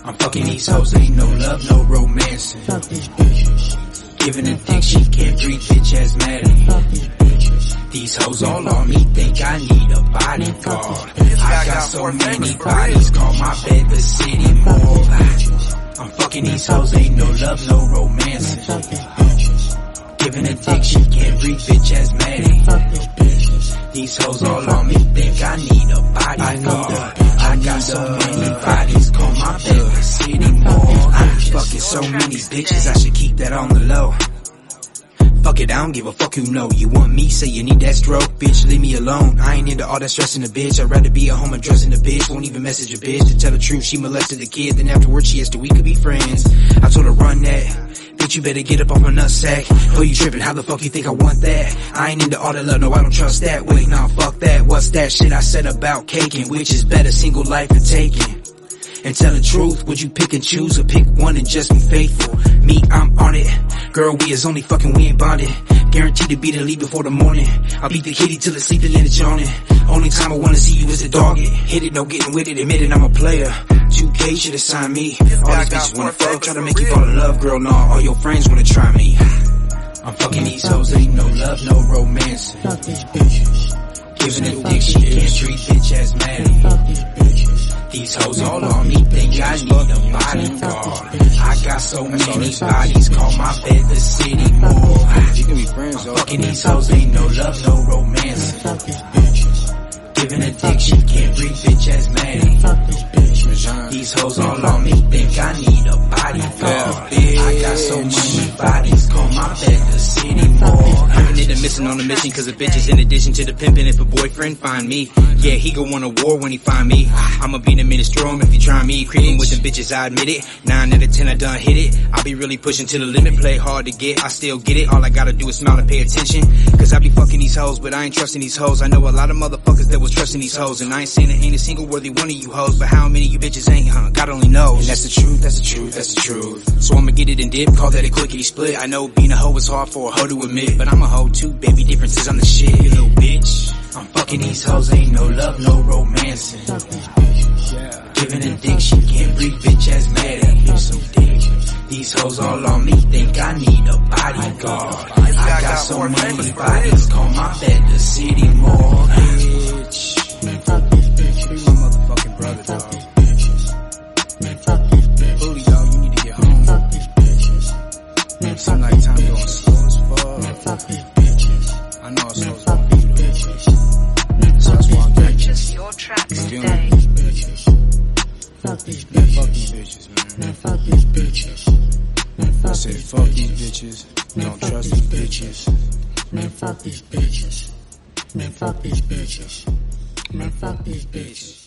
I'm fucking these hoes, ain't no love, no romancing. Fuck these bitches. Giving a dick, she can't breathe, bitch asthmatic. Fuck these bitches. These hoes all on me, think I need a bodyguard. I got so many bodies, call my bed the city mall. I'm fucking these hoes, ain't no love, no romancing. Fuck these bitches. Giving a dick, she can't breathe, bitch asthmatic. Fuck these bitches. These hoes all on me, think I need a bodyguard. I got so many bodies, call my bed the city mall. I'm fucking so many bitches, I should keep that on the low. Fuck it, I don't give a fuck who know. You want me, say you need that stroke, bitch, leave me alone. I ain't into all that stressing a bitch, I'd rather be at home addressing the bitch. Won't even message a bitch to tell the truth, she molested the kid. Then afterwards she asked if we could be friends. I told her run that, bitch you better get up off my nutsack. Oh you tripping, how the fuck you think I want that? I ain't into all that love, no I don't trust that. Wait, nah fuck that, what's that shit I said about caking? Which is better, single life or taking? And tell the truth, would you pick and choose or pick one and just be faithful? Me, I'm on it. Girl, we is only fucking, we ain't bonded. Guaranteed to be the lead before the morning. I'll beat the kitty till it's sleeping and it's yawning. Only time I wanna see you is to dog it. Hit it, no getting with it, admit it, I'm a player. 2K should've signed me. All these bitches wanna fuck, try to make you fall in love, girl, nah, all your friends wanna try me. I'm fucking these hoes, ain't no love, no romancing. Fuck these bitches. Giving a dick, she can't treat, bitch asthmatic. Fuck these bitches. These hoes all on me, think I need a bodyguard. I got so many bodies, call my bed the city mall. You can be friends, though. Fucking these hoes, ain't no love, no romance. Fuck these bitches. Giving a dick, she can't breathe, bitch asthmatic. Fuck these bitches. These hoes all on me, think I need a bodyguard. I got so many bodies, call my bed the city mall. Living it and missing on a mission, cause the bitches in addition to the pimping. If a boyfriend find me, yeah, he gon' want a war when he find me. I'ma beat him in the storm if he try me. Creeping with them bitches, I admit it. 9 out of 10 I done hit it. I be really pushing to the limit, play hard to get, I still get it. All I gotta do is smile and pay attention, cause I be fucking these hoes, but I ain't trusting these hoes. I know a lot of motherfuckers that was trusting these hoes, and I ain't saying there ain't a single worthy one of you hoes, but how many you bitches ain't, huh? God only knows. And that's the truth, that's the truth, that's the truth. So I'ma get it and dip, call that a clickety split. I know being a hoe is hard for a hoe to admit, but I'm a hoe too, baby, differences on the shit, you little bitch. I'm fucking these hoes, ain't no love, no romancing. Fuck these bitches. Giving a dick, she can't breathe, bitch asthmatic. Here's some dick. These hoes all on me, think I need a bodyguard. I got so many bodies, call my bed the city mall. Bitch. Man, fuck these bitches. Be my motherfucking brother, Fuck dog. these bitches. Man, fuck these bitches. Booty, dog, you need to get home. Fuck these bitches. Man, Seem fuck like these time going bitches. slow as Man, fuck. fuck these bitches. I know it's Man, slow as fuck these bitches. Man, So fuck that's these why I'm doing bitches. Purchase your tracks Doing today. These bitches. Fuck these Man, fuck bitches. these bitches, man. Man, fuck these bitches. Man, I fuck said these fuck these bitches. bitches. Don't trust these bitches. Man, fuck these bitches. Man, fuck these bitches. Man, fuck these bitches.